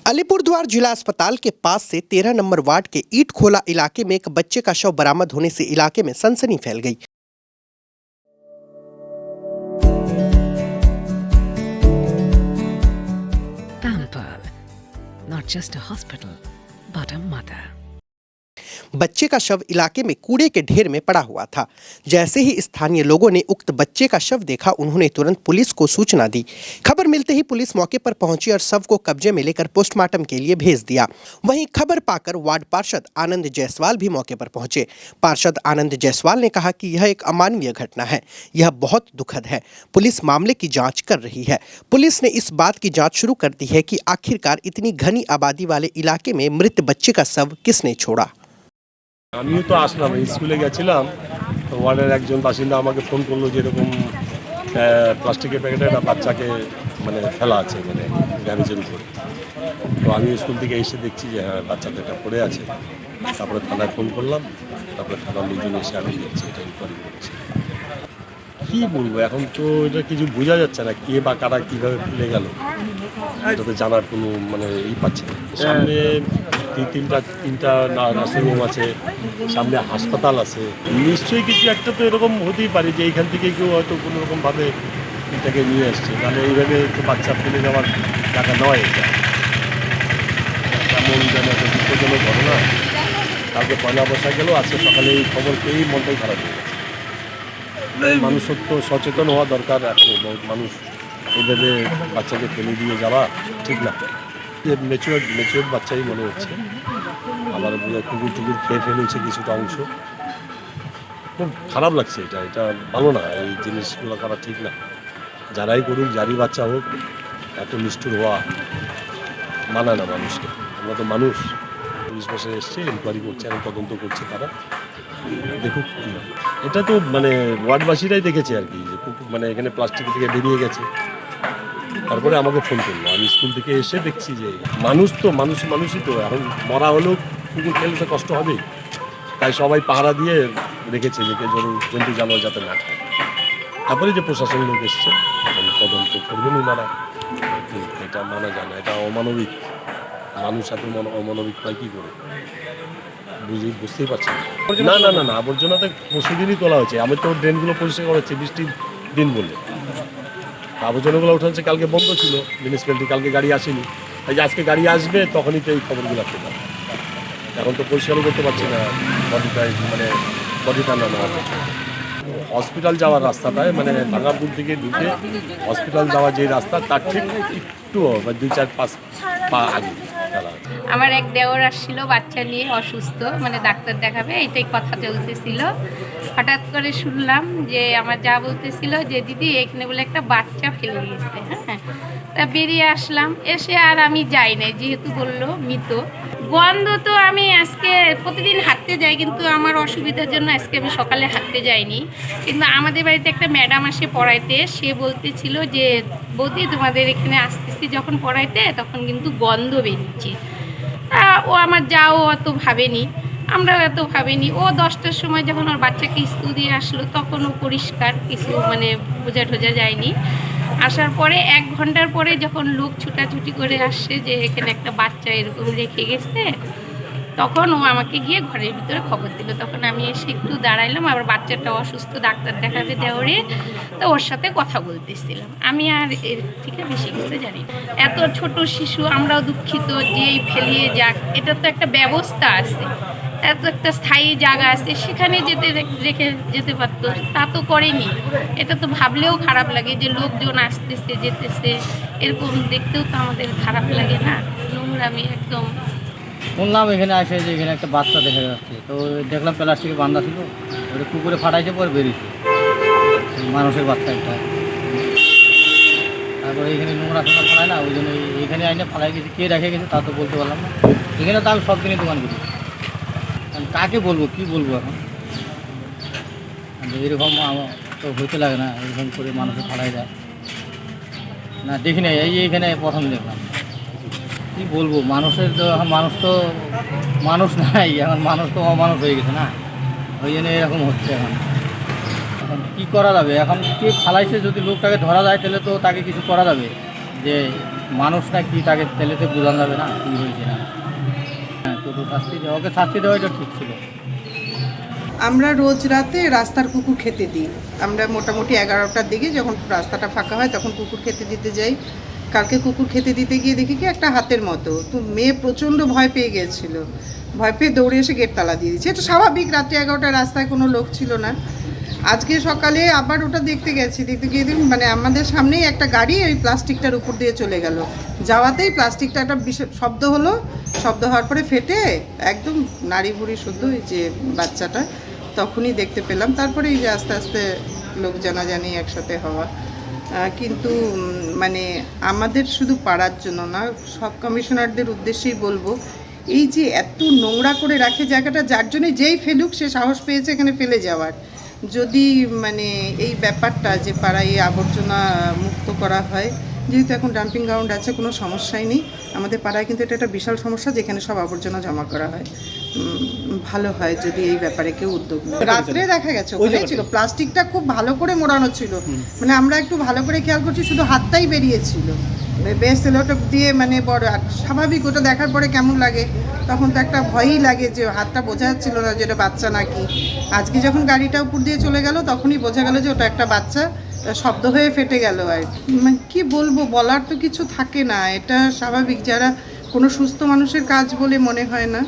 अलीपुरद्वार जिला अस्पताल के पास से 13 नंबर वार्ड के ईट खोला इलाके में एक बच्चे का शव बरामद होने से इलाके में सनसनी फैल गई। Pamper, not just a hospital, but a mother. बच्चे का शव इलाके में कूड़े के ढेर में पड़ा हुआ था। जैसे ही स्थानीय लोगों ने उक्त बच्चे का शव देखा, उन्होंने तुरंत पुलिस को सूचना दी। खबर मिलते ही पुलिस मौके पर पहुंची और शव को कब्जे में लेकर पोस्टमार्टम के लिए भेज दिया। वहीं खबर पाकर वार्ड पार्षद आनंद जायसवाल भी मौके पर पहुंचे। पार्षद आनंद जायसवाल ने कहा कि यह एक अमानवीय घटना है, यह बहुत दुखद है। पुलिस मामले की जाँच कर रही है। पुलिस ने इस बात की जाँच शुरू कर दी है कि आखिरकार इतनी घनी आबादी वाले इलाके में मृत बच्चे का शव किसने छोड़ा। আমিও তো আসলাম, স্কুলে গেছিলাম, তো ওয়ার্ডের একজন বাসিন্দা আমাকে ফোন করলো যে এরকম প্লাস্টিকের প্যাকেটে একটা বাচ্চাকে ফেলা আছে গ্যারেজের উপরে। তো আমি স্কুল থেকে এসে দেখছি যে হ্যাঁ বাচ্চাটা একটা পড়ে আছে। তারপরে থানায় ফোন করলাম, তারপরে থানার লোকজন এসে আমি দেখছি এটা ইনকোয়ারি করছি। কী বলবো, এখন তো এটা কিছু বোঝা যাচ্ছে না, কে বা কারা কীভাবে ফেলে গেল এটা তো জানার কোনো পাচ্ছে না। সামনে তিনটা নার্সিংহোম আছে, সামনে হাসপাতাল আছে, নিশ্চয়ই কিছু একটা তো এরকম হতেই পারে যে এইখান থেকে কেউ হয়তো কোনো রকমভাবে এটাকে নিয়ে আসছে। তাহলে এইভাবে তো বাচ্চা ফেলে যাওয়ার টাকা নয়, এটা কেমন যেন একটা দুঃখজনক ঘটনা। কালকে পয়লা বৈশাখ গেল, আজকে সকালে এই খবর পেয়েই মনটাই খারাপ হয়ে গেছে। মানুষের তো সচেতন হওয়া দরকার। এখন মানুষ এইভাবে বাচ্চাকে ফেলে দিয়ে যাওয়া ঠিক না। মেচুয়ার বাচ্চাই মনে হচ্ছে, আবার কুকুর টুকুর খেয়ে ফেলেছে কিছুটা অংশ। খুব খারাপ লাগছে, এটা ভালো না, এই জিনিসগুলো করা ঠিক না। যারাই করুক, যারই বাচ্চা হোক, এত নিষ্ঠুর হওয়া মানায় না মানুষকে। আমরা তো মানুষ। পুলিশ বসে এসছে, ইনকোয়ারি করছে, এখন তদন্ত করছে তারা, দেখুক কী হয়। এটা তো ওয়ার্ডবাসীরাই দেখেছে আর কি, যে এখানে প্লাস্টিক থেকে বেরিয়ে গেছে। তারপরে আমাকে ফোন করলো, আমি স্কুল থেকে এসে দেখছি যে মানুষই তো এখন মরা হলেও কুকুর খেলে তো কষ্ট হবেই। তাই সবাই পাহারা দিয়ে রেখেছে যে জন্তু জানোয়ার যাতে না খায়। তারপরে যে প্রশাসন লোক এসছে, এখন তদন্ত করবেন ওনারা। এটা মানা যায় না, এটা অমানবিক। মানুষ এত অমানবিক হয় কী করে বুঝতেই পারছি না। না আবর্জনা তো পরশুদিনই তোলা হয়েছে। আমি তো ড্রেনগুলো পরিষ্কার করা হচ্ছে বৃষ্টির দিন বলে। আবর্জনাগুলো উঠাচ্ছে, কালকে বন্ধ ছিল মিউনিসিপ্যালিটি, কালকে গাড়ি আসেনি। তাই যে আজকে গাড়ি আসবে তখনই তো এই খবরগুলো পেলাম। এখন তো পরিষ্কারও করতে পারছি না বডিটা না নেওয়ার পর। হসপিটাল যাওয়ার রাস্তাটায় ভাঙ্গাপুর থেকে ঢুকে হসপিটাল যাওয়ার যে রাস্তা, তার ঠিক একটু 2-4-5 পা আগে আমার এক দেওর আসছিল বাচ্চা নিয়ে, অসুস্থ, ডাক্তার দেখাবে, এটাই কথা চলতেছিল। হঠাৎ করে শুনলাম যে আমার যা বলতেছিল যে দিদি এখানে বলে একটা বাচ্চা ফেলে দিয়েছে। হ্যাঁ, তা বেরিয়ে আসলাম, এসে আর আমি যাই নাই, যেহেতু বললো মৃত। গন্ধ তো আমি আজকে প্রতিদিন হাঁটতে যাই, কিন্তু আমার অসুবিধার জন্য আজকে আমি সকালে হাঁটতে যাইনি। কিন্তু আমাদের বাড়িতে একটা ম্যাডাম আসে পড়াইতে, সে বলতেছিল যে বৌদি তোমাদের এখানে আসতেছি যখন পড়াইতে, তখন কিন্তু গন্ধ বেরিয়েছে। তা ও আমার যাও অত ভাবেনি, আমরাও এত ভাবিনি। ও 10টার সময় যখন ওর বাচ্চাকে স্কুল দিয়ে আসলো, তখন ও পরিষ্কার, কিছু বোঝা টোঝা যায়নি। আসার পরে 1 ঘন্টার পরে যখন লোক ছুটাছুটি করে আসছে যে এখানে একটা বাচ্চা এরকম রেখে গেছে, তখন ও আমাকে গিয়ে ঘরের ভিতরে খবর দিল। তখন আমি এসে একটু দাঁড়াইলাম, আবার বাচ্চাটা অসুস্থ, ডাক্তার দেখাতে দেওয়ারে, তো ওর সাথে কথা বলতেছিলাম। আমি আর এর থেকে বেশি কিছু জানি না। এত ছোট শিশু, আমরাও দুঃখিত, যেই ফেলিয়ে যাক, এটা তো একটা ব্যবস্থা আছে, এত একটা স্থায়ী জায়গা আছে, সেখানে রেখে যেতে পারতো, তা তো করেনি। এটা তো ভাবলেও খারাপ লাগে যে লোকজন আসতেছে যেতেছে, এরকম দেখতেও তো আমাদের খারাপ লাগে না। নোংরামি একদম। শুনলাম এখানে আসে যে এখানে একটা বাচ্চা দেখা যাচ্ছে, তো দেখলাম প্লাস্টিকে বান্ধা ছিল, ওটা কুকুরে ফাটাইছে, পরে বেরিয়েছে মানুষের বাচ্চা একটা। তারপরে এখানে নোংরা ফালায় না, ওই জন্য এখানে আইনে ফালাই গেছে, কে রেখে গেছে তা তো বলতে পারলাম না। এখানে তো আমি সব দিনই দোকান করি, কাকে বলবো, কি বলবো এখন। এরকম তো হইতে লাগে না, এরকম করে মানুষের ফালাই যায় না, দেখি না, এইখানে প্রথম দেখলাম। কি বলবো, মানুষের তো এখন মানুষ নাই, এখন মানুষ তো অমানুষ হয়ে গেছে না, ওই জন্য এরকম হচ্ছে। এখন কী করা যাবে, এখন কে ফালাইছে, যদি লোকটাকে ধরা যায় তাহলে তো তাকে কিছু করা যাবে। যে মানুষটা কি তাকে তেলেতে বোঝানো যাবে না কী হয়েছে না। হ্যাঁ, তো শাস্তি দেওয়া, ওকে শাস্তি দেওয়াটা ঠিক ছিল। আমরা রোজ রাতে রাস্তার কুকুর খেতে দিই। আমরা মোটামুটি 11টার দিকে যখন রাস্তাটা ফাঁকা হয় তখন কুকুর খেতে দিতে যাই। কালকে কুকুর খেতে দিতে গিয়ে দেখি কি একটা হাতের মতো, তো মেয়ে প্রচণ্ড ভয় পেয়ে গিয়েছিল, ভয় পেয়ে দৌড়ে এসে গেট তালা দিয়ে দিয়েছে। এটা স্বাভাবিক, রাত্রি 11টায় রাস্তায় কোনো লোক ছিল না। আজকে সকালে আবার ওটা দেখতে গেছি, দেখতে গিয়ে দেখুন মানে আমাদের সামনেই একটা গাড়ি ওই প্লাস্টিকটার উপর দিয়ে চলে গেল। যাওয়াতেই প্লাস্টিকটা একটা শব্দ হলো, শব্দ হওয়ার পরে ফেটে একদম নাড়ি ভুড়ি শুদ্ধ ওই যে বাচ্চাটা, তখনই দেখতে পেলাম। তারপরে এই যে আস্তে আস্তে লোক জানাজানি একসাথে হওয়া। কিন্তু মানে আমাদের শুধু পাড়ার জন্য না, সব কমিশনারদের উদ্দেশ্যেই বলবো, এই যে এত নোংরা করে রাখে জায়গাটা, যার জন্য যেই ফেলুক সে সাহস পেয়েছে এখানে ফেলে যাওয়ার। যদি মানে এই ব্যাপারটা যে পাড়ায় এই আবর্জনা মুক্ত করা হয়, যেহেতু এখন ডাম্পিং গ্রাউন্ড আছে কোনো সমস্যাই নেই। আমাদের পাড়ায় কিন্তু এটা একটা বিশাল সমস্যা যেখানে সব আবর্জনা জমা করা হয়। ভালো হয় যদি এই ব্যাপারে কেউ উদ্যোগ নেয়। রাত্রে দেখা গেছে ওখানেই ছিল, প্লাস্টিকটা খুব ভালো করে মোড়ানো ছিল, মানে আমরা একটু ভালো করে খেয়াল করছি, শুধু হাতটাই বেরিয়েছিল। বেশ ওটা দিয়ে মানে বড়, আর স্বাভাবিক ওটা দেখার পরে কেমন লাগে, তখন তো একটা ভয়ই লাগে যে হাতটা বোঝা যাচ্ছিল না যে এটা বাচ্চা নাকি। আজকে যখন গাড়িটা উপর দিয়ে চলে গেল তখনই বোঝা গেল যে ওটা একটা বাচ্চা, শব্দ হয়ে ফেটে গেল। আর মানে কী বলবো, বলার তো কিছু থাকে না, এটা স্বাভাবিক। যারা কোনো সুস্থ মানুষের কাজ বলে মনে হয় না,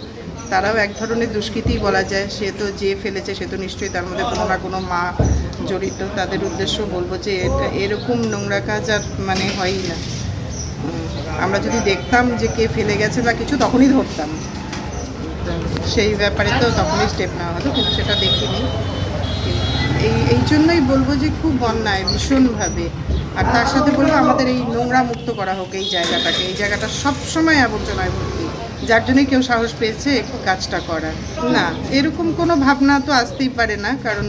তারাও এক ধরনের দুষ্কৃতিই বলা যায়। সে তো যে ফেলেছে সে তো নিশ্চয়ই তার মধ্যে কোনো না কোনো মা জড়িত। তাদের উদ্দেশ্য বলবো যে এটা এরকম নোংরা কাজ আর মানে হয়ই না। আমরা যদি দেখতাম যে কে ফেলে গেছে বা কিছু, তখনই ধরতাম, সেই ব্যাপারে তো তখনই স্টেপ নেওয়া হতো, কিন্তু সেটা দেখিনি। এই জন্যই বলবো যে খুব অন্যায় ভীষণভাবে। আর তার সাথে বলবো আমাদের এই নোংরা মুক্ত করা হোক এই জায়গাটাকে। এই জায়গাটা সবসময় আবর্জনায় ভর্তি, যার জন্যই কেউ সাহস পেয়েছে কাজটা করার। না, এরকম কোনো ভাবনা তো আসতেই পারে না, কারণ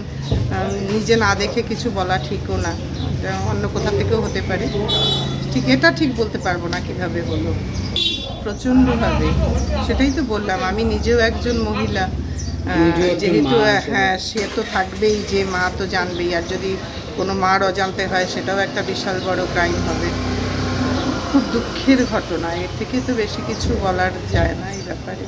নিজে না দেখে কিছু বলা ঠিকও না। এটা অন্য কোথা থেকেও হতে পারে, ঠিক এটা ঠিক বলতে পারবো না কীভাবে হলো। প্রচণ্ডভাবে, সেটাই তো বললাম, আমি নিজেও একজন মহিলা, যেহেতু হ্যাঁ সে তো থাকবেই, যে মা তো জানবেই। আর যদি কোনো মার অজান্তে হয় সেটাও একটা বিশাল বড় ক্রাইম হবে। খুব দুঃখের ঘটনা, এর থেকে তো বেশি কিছু বলার যায় না এই ব্যাপারে।